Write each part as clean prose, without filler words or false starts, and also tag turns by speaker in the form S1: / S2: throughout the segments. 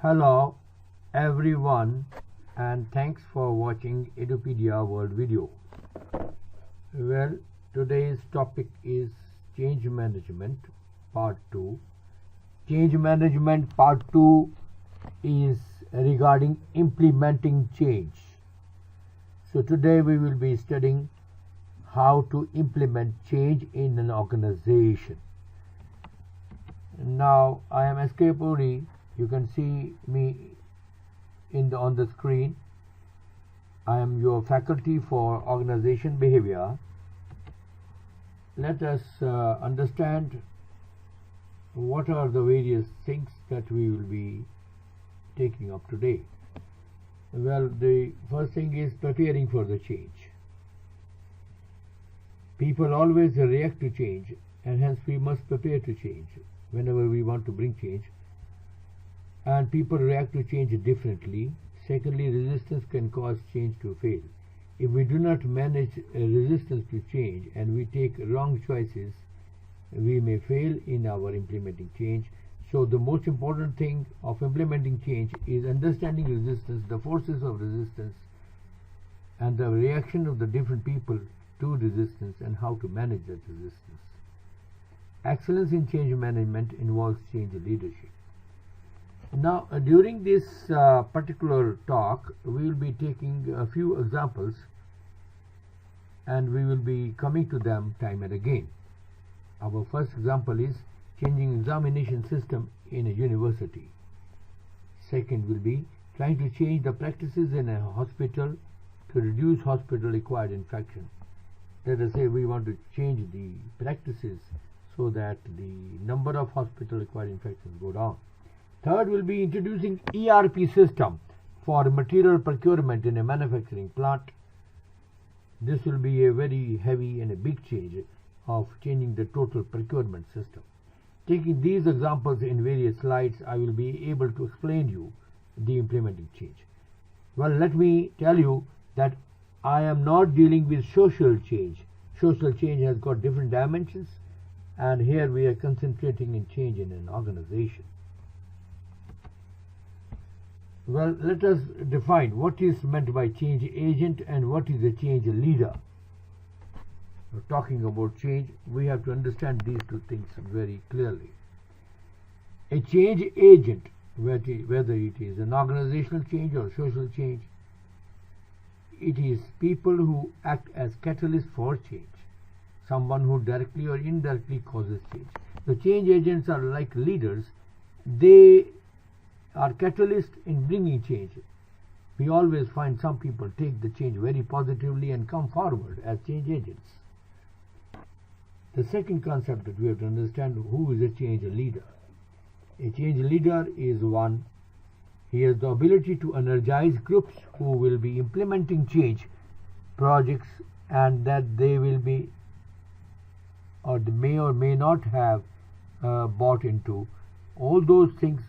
S1: Hello everyone and thanks for watching Edupedia World video. Well, today's topic is Change Management Part 2. Change Management Part 2 is regarding implementing change. So today we will be studying how to implement change in an organization. Now I am S.K. Puri. You can see me on the screen. I am your faculty for organization behavior. Let us understand what are the various things that we will be taking up today. Well, the first thing is preparing for the change. People always react to change, and hence we must prepare to change whenever we want to bring change. And people react to change differently. Secondly, resistance can cause change to fail. If we do not manage resistance to change and we take wrong choices, we may fail in our implementing change. So the most important thing of implementing change is understanding resistance, the forces of resistance, and the reaction of the different people to resistance and how to manage that resistance. Excellence in change management involves change leadership. Now, during this particular talk, we will be taking a few examples and we will be coming to them time and again. Our first example is changing examination system in a university. Second will be trying to change the practices in a hospital to reduce hospital-acquired infection. Let us say we want to change the practices so that the number of hospital-acquired infections go down. Third will be introducing ERP system for material procurement in a manufacturing plant. This will be a very heavy and a big change of changing the total procurement system. Taking these examples in various slides, I will be able to explain you the implementing change. Well, let me tell you that I am not dealing with social change. Social change has got different dimensions, and here we are concentrating in change in an organization. Well, let us define what is meant by change agent and what is a change leader. We're talking about change, we have to understand these two things very clearly. A change agent, whether it is an organizational change or social change, it is people who act as catalysts for change, someone who directly or indirectly causes change. The change agents are like leaders. They are catalysts in bringing change. We always find some people take the change very positively and come forward as change agents. The second concept that we have to understand, who is a change leader. A change leader is one, he has the ability to energize groups who will be implementing change projects and that they will be or they may not have bought into. All those things,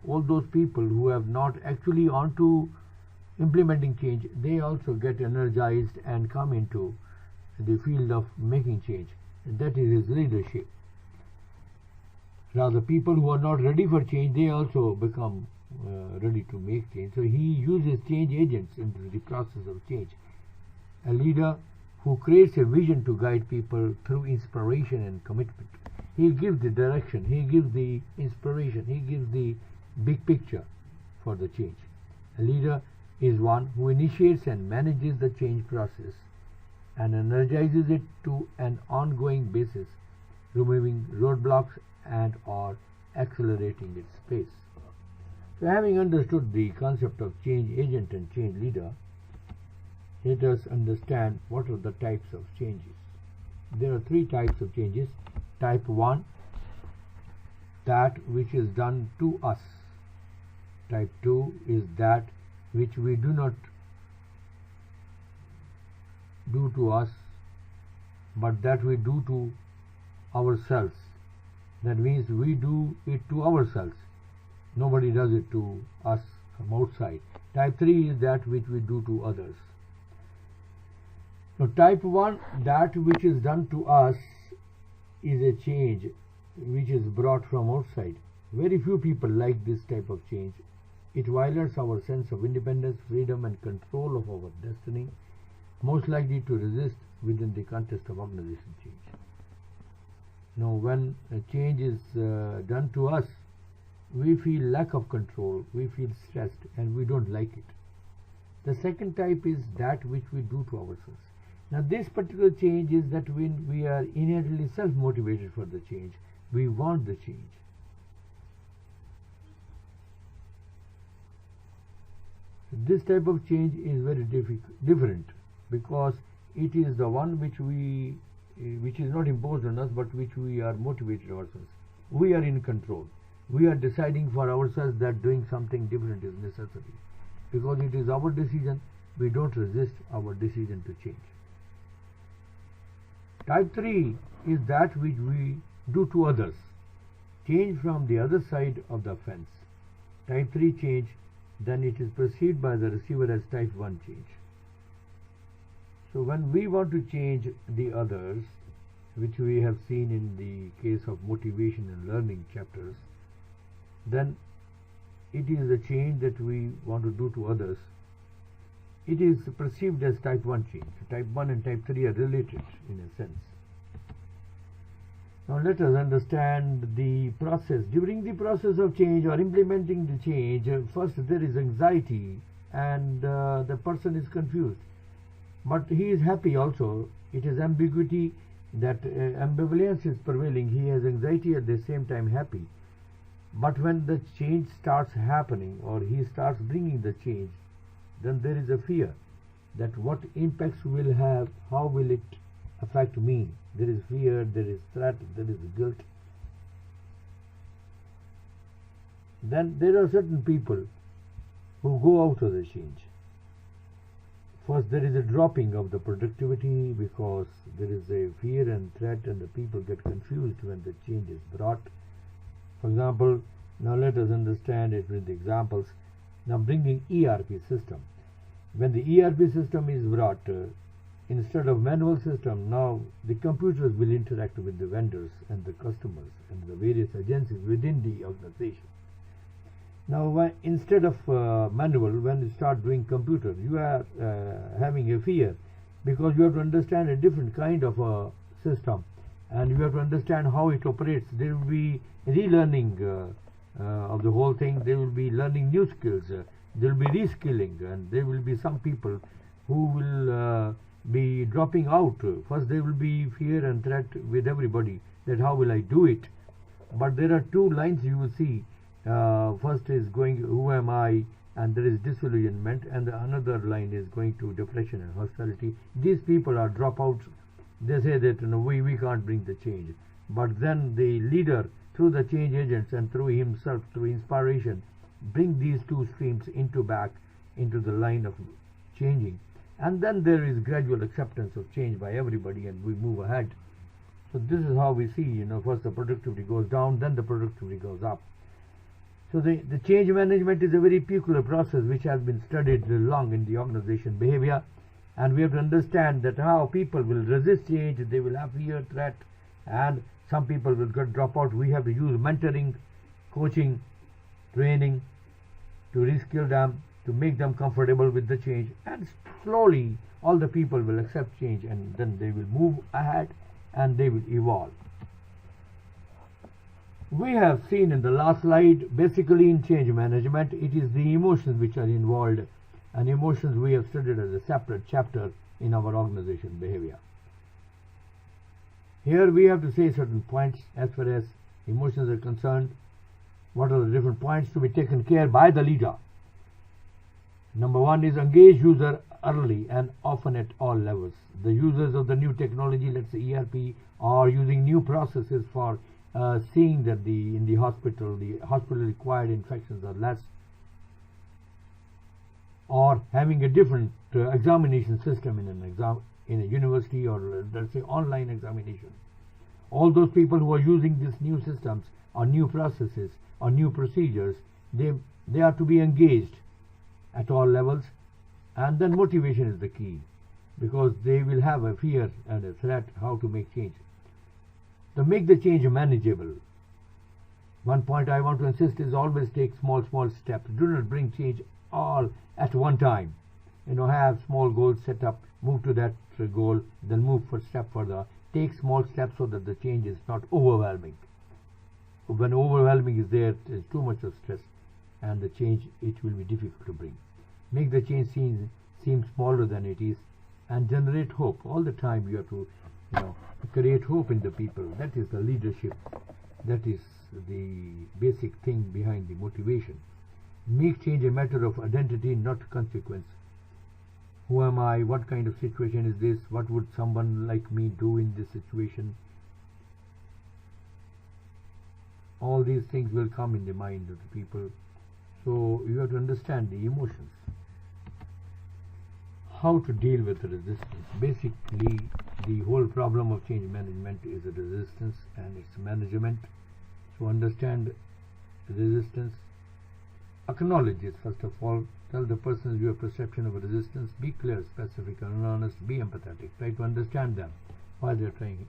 S1: all those people who have not actually onto implementing change, they also get energized and come into the field of making change. That is his leadership. Rather, people who are not ready for change, they also become ready to make change. So he uses change agents into the process of change. A leader who creates a vision to guide people through inspiration and commitment. He gives the direction, he gives the inspiration, he gives the big picture for the change. A leader is one who initiates and manages the change process and energizes it to an ongoing basis, removing roadblocks and or accelerating its pace. So having understood the concept of change agent and change leader, let us understand what are the types of changes. There are three types of changes. Type 1, that which is done to us. Type 2 is that which we do not do to us, but that we do to ourselves. That means we do it to ourselves. Nobody does it to us from outside. Type 3 is that which we do to others. Now, type 1, that which is done to us, is a change which is brought from outside. Very few people like this type of change. It violates our sense of independence, freedom, and control of our destiny, most likely to resist within the context of organization change. Now, when a change is done to us, we feel lack of control, we feel stressed, and we don't like it. The second type is that which we do to ourselves. Now, this particular change is that when we are innately self-motivated for the change, we want the change. This type of change is very different, because it is the one which is not imposed on us, but which we are motivated ourselves. We are in control. We are deciding for ourselves that doing something different is necessary. Because it is our decision, we don't resist our decision to change. Type 3 is that which we do to others. Change from the other side of the fence. Type 3 change, then it is perceived by the receiver as type 1 change. So when we want to change the others, which we have seen in the case of motivation and learning chapters, then it is a change that we want to do to others. It is perceived as type 1 change. Type 1 and type 3 are related in a sense. Now let us understand the process. During the process of change or implementing the change, first there is anxiety and the person is confused. But he is happy also. It is ambiguity, that ambivalence is prevailing. He has anxiety at the same time happy. But when the change starts happening or he starts bringing the change, then there is a fear that what impacts will have, how will it affect me. There is fear, there is threat, there is guilt. Then there are certain people who go out of the change. First, there is a dropping of the productivity because there is a fear and threat, and the people get confused when the change is brought. For example, now let us understand it with examples. Now bringing ERP system. When the ERP system is brought, instead of manual system, now the computers will interact with the vendors and the customers and the various agencies within the organization. Now instead of manual, when you start doing computer, you are having a fear, because you have to understand a different kind of a system and you have to understand how it operates. There will be relearning of the whole thing. They will be learning new skills. There will be reskilling, and there will be some people who will be dropping out. First there will be fear and threat with everybody that how will I do it. But there are two lines you will see. First is going, who am I, and there is disillusionment, and the another line is going to depression and hostility. These people are dropouts. They say that we can't bring the change. But then the leader, through the change agents and through himself, through inspiration, bring these two streams back into the line of changing. And then there is gradual acceptance of change by everybody, and we move ahead. So this is how we see, first the productivity goes down, then the productivity goes up. So the change management is a very peculiar process which has been studied long in the organization behavior, and we have to understand that how people will resist change. They will have fear, threat, and some people will drop out. We have to use mentoring, coaching, training to reskill them, to make them comfortable with the change, and slowly all the people will accept change, and then they will move ahead and they will evolve. We have seen in the last slide, basically in change management, it is the emotions which are involved, and emotions we have studied as a separate chapter in our organization behavior. Here we have to say certain points as far as emotions are concerned. What are the different points to be taken care by the leader? Number one is engage user early and often at all levels. The users of the new technology, let's say ERP, are using new processes for seeing that in the hospital acquired infections are less, or having a different examination system in a university, or let's say online examination. All those people who are using these new systems or new processes or new procedures, they are to be engaged at all levels, and then motivation is the key, because they will have a fear and a threat how to make change. To make the change manageable, One point I want to insist is always take small steps. Do not bring change all at one time. Have small goals set up, move to that goal, then move for step further. Take small steps so that the change is not overwhelming. When overwhelming is there, there's too much of stress, and the change, it will be difficult to bring. Make the change seem smaller than it is, and generate hope. All the time you have to create hope in the people. That is the leadership. That is the basic thing behind the motivation. Make change a matter of identity, not consequence. Who am I? What kind of situation is this? What would someone like me do in this situation? All these things will come in the mind of the people. So you have to understand the emotions. How to deal with the resistance. Basically, the whole problem of change management is the resistance and its management. So understand resistance. Acknowledge it first of all. Tell the persons your perception of resistance. Be clear, specific, and honest. Be empathetic. Try to understand them. Why they are trying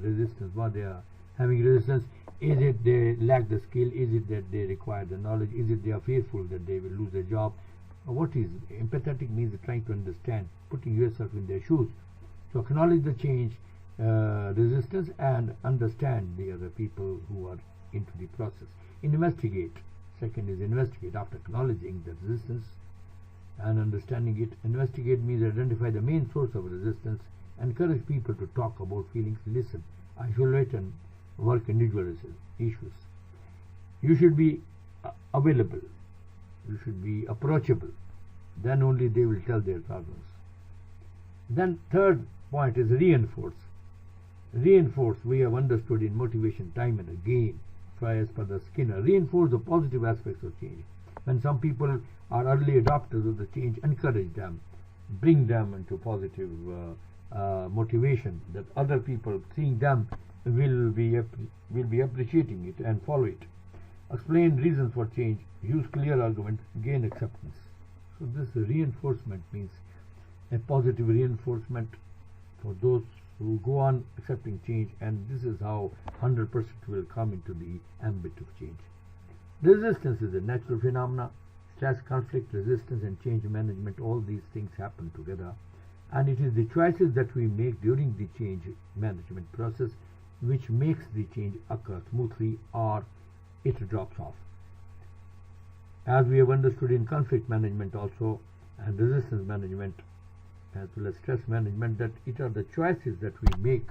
S1: resistance. Why they are having resistance. Is it they lack the skill? Is it that they require the knowledge? Is it they are fearful that they will lose their job? What is empathetic means trying to understand, putting yourself in their shoes. So acknowledge the change, resistance, and understand the other people who are into the process. Investigate. Second is investigate. After acknowledging the resistance and understanding it, investigate means identify the main source of resistance. Encourage people to talk about feelings. Listen, isolate, and work individual issues. You should be available. You should be approachable. Then only they will tell their problems. Then third point is reinforce. Reinforce, we have understood in motivation time and again, as per the Skinner. Reinforce the positive aspects of change. When some people are early adopters of the change, encourage them, bring them into positive motivation, that other people seeing them will be appreciating it and follow it. Explain reasons for change. Use clear arguments. Gain acceptance. So this reinforcement means a positive reinforcement for those who go on accepting change, and this is how 100% will come into the ambit of change. Resistance is a natural phenomena. Stress, conflict, resistance, and change management, all these things happen together, and it is the choices that we make during the change management process which makes the change occur smoothly or it drops off. As we have understood in conflict management also, and resistance management, as well as stress management, that it are the choices that we make.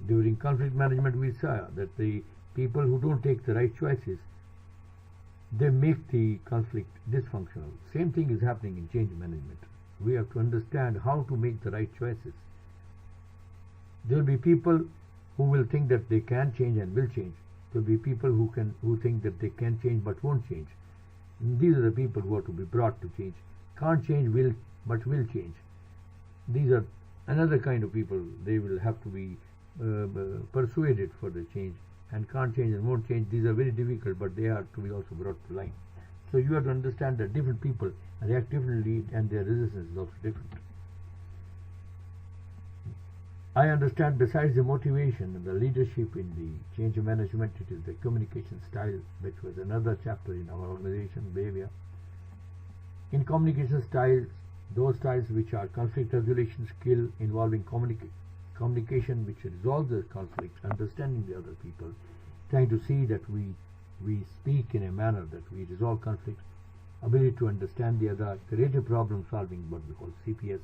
S1: During conflict management, we saw that the people who don't take the right choices, they make the conflict dysfunctional. Same thing is happening in change management. We have to understand how to make the right choices. There will be people who will think that they can change and will change. There will be people who think that they can change but won't change. And these are the people who are to be brought to change. Can't change, but will change. These are another kind of people. They will have to be persuaded for the change, and can't change and won't change. These are very difficult, but they are to be also brought to line. So you have to understand that different people react differently, and their resistance is also different. I understand besides the motivation and the leadership in the change management, it is the communication style, which was another chapter in our organization, Behaviour. In communication styles, those styles which are conflict resolution skill involving communication which resolves the conflicts, understanding the other people, trying to see that we speak in a manner that we resolve conflicts, ability to understand the other, creative problem solving, what we call CPS,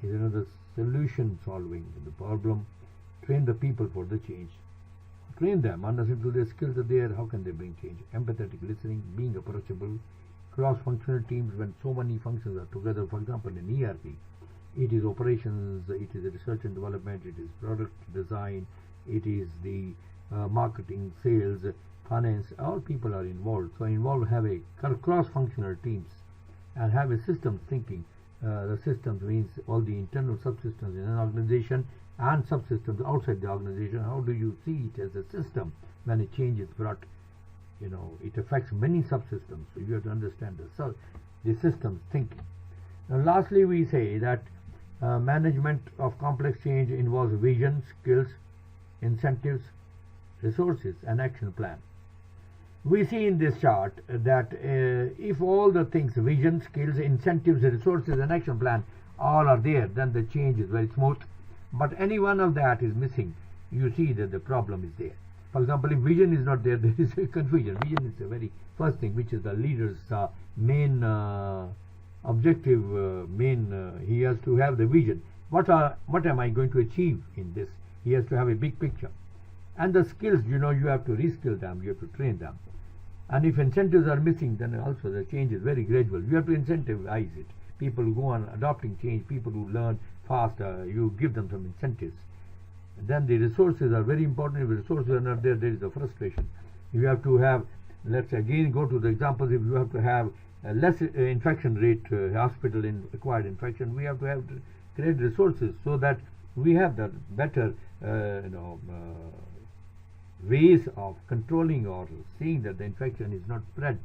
S1: is another solution solving the problem. Train the people for the change. Train them, understand to their skills are there, how can they bring change? Empathetic listening, being approachable, cross-functional teams when so many functions are together. For example, in ERP, it is operations, it is research and development, it is product design, it is the marketing, sales, finance, all people are involved. So have a cross-functional teams and have a systems thinking. The systems means all the internal subsystems in an organization and subsystems outside the organization. How do you see it as a system when a change is brought? It affects many subsystems. So you have to understand the systems thinking. Now, lastly, we say that management of complex change involves vision, skills, incentives, resources, and action plan. We see in this chart that if all the things, vision, skills, incentives, resources, and action plan, all are there, then the change is very smooth. But any one of that is missing, you see that the problem is there. For example, if vision is not there, there is a confusion. Vision is the very first thing, which is the leader's main objective. He has to have the vision. What am I going to achieve in this? He has to have a big picture. And the skills, you have to reskill them, you have to train them. And if incentives are missing, then also the change is very gradual. You have to incentivize it. People who go on adopting change, people who learn faster, you give them some incentives. And then the resources are very important. If the resources are not there, there is a frustration. You have to have, let's again go to the examples, if you have to have a less infection rate, hospital acquired infection, we have to have to create resources so that we have the better ways of controlling or seeing that the infection is not spread,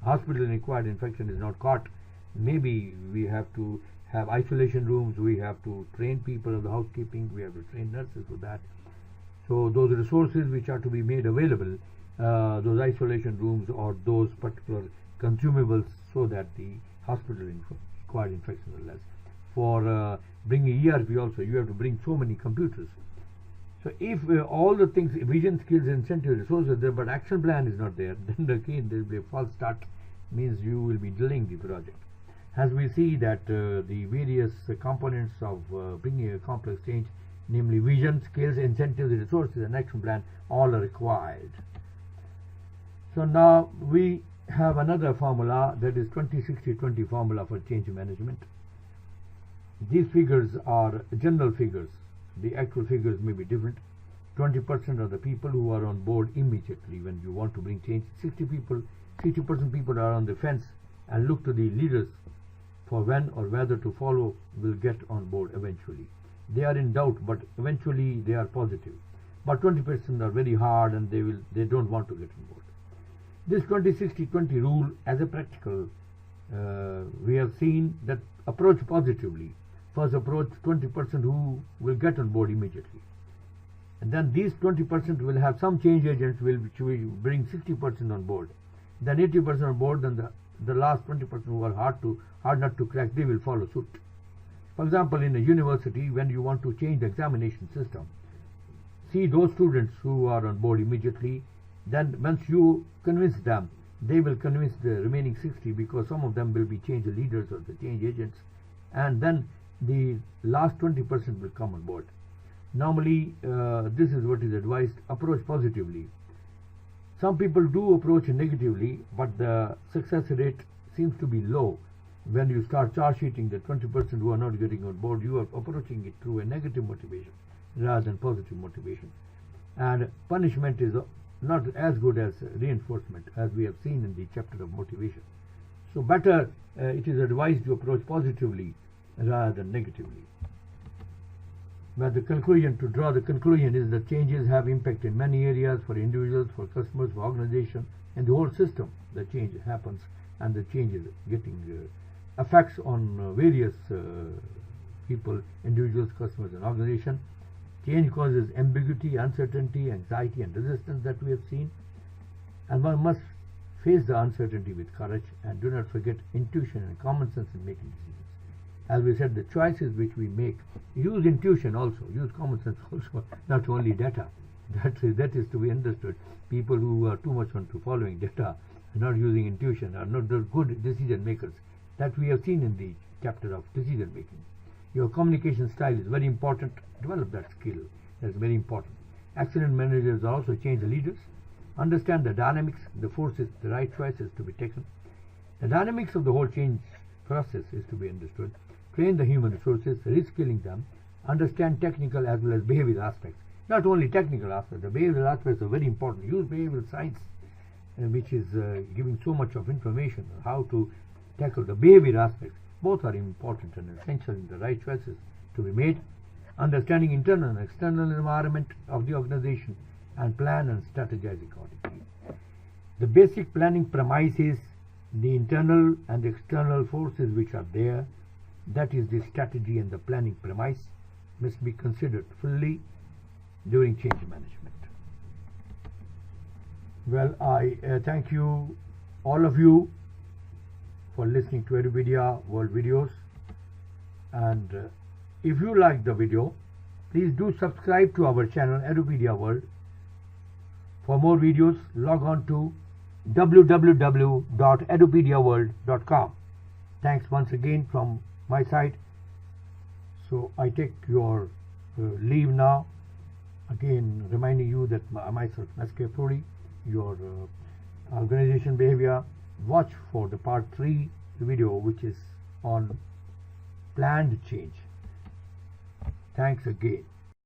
S1: hospital acquired infection is not caught. Maybe we have to have isolation rooms, we have to train people of the housekeeping, we have to train nurses for that. So those resources which are to be made available, those isolation rooms or those particular consumables, so that the hospital acquired infection is less. For bringing ERP also, you have to bring so many computers. So if all the things, vision, skills, incentives, resources are there, but action plan is not there, then again there will be a false start, means you will be delaying the project. As we see that the various components of bringing a complex change, namely vision, skills, incentives, resources, and action plan, all are required. So now we have another formula, that is 20-60-20 formula for change management. These figures are general figures. The actual figures may be different. 20% of the people who are on board immediately when you want to bring change. 60% people are on the fence and look to the leaders for when or whether to follow, will get on board eventually. They are in doubt, but eventually they are positive. But 20% are very hard and they don't want to get on board. This 20-60-20 rule, as a practical, we have seen that approach positively. First approach 20% who will get on board immediately, and then these 20% will have some change agents which will bring 60% on board, then 80% on board, then the last 20% who are hard not to crack, they will follow suit. For example, in a university, when you want to change the examination system, see those students who are on board immediately, then once you convince them, they will convince the remaining 60, because some of them will be change leaders or the change agents, and then the last 20% will come on board. Normally, this is what is advised: approach positively. Some people do approach negatively, but the success rate seems to be low. When you start charge sheeting the 20% who are not getting on board, you are approaching it through a negative motivation rather than positive motivation. And punishment is not as good as reinforcement, as we have seen in the chapter of motivation. So better it is advised to approach positively rather than negatively. But the conclusion, to draw the conclusion, is that changes have impact in many areas, for individuals, for customers, for organization, and the whole system. The change happens, and the change is getting effects on various people, individuals, customers, and organization. Change causes ambiguity, uncertainty, anxiety, and resistance that we have seen, and one must face the uncertainty with courage, and do not forget intuition and common sense in making decisions. As we said, the choices which we make, use intuition also, use common sense also, not only data. That is to be understood. People who are too much onto following data, not using intuition, are not the good decision makers. That we have seen in the chapter of decision making. Your communication style is very important. Develop that skill. That's very important. Excellent managers also change leaders. Understand the dynamics, the forces, the right choices to be taken. The dynamics of the whole change process is to be understood. Train the human resources, reskilling them. Understand technical as well as behavioral aspects. Not only technical aspects, the behavioral aspects are very important. Use behavioral science, which is giving so much of information on how to tackle the behavior aspects. Both are important and essential in the right choices to be made. Understanding internal and external environment of the organization, and plan and strategize accordingly. The basic planning premise is the internal and external forces which are there. That is the strategy, and the planning premise must be considered fully during change management. Well, I thank you, all of you, for listening to Edupedia World videos. And if you like the video, please do subscribe to our channel Edupedia World. For more videos, log on to www.edupediaworld.com. Thanks once again from my side. So I take your leave now. Again, reminding you that myself, Naske Puri, your organization Behaviour, watch for the part 3 video, which is on planned change. Thanks again.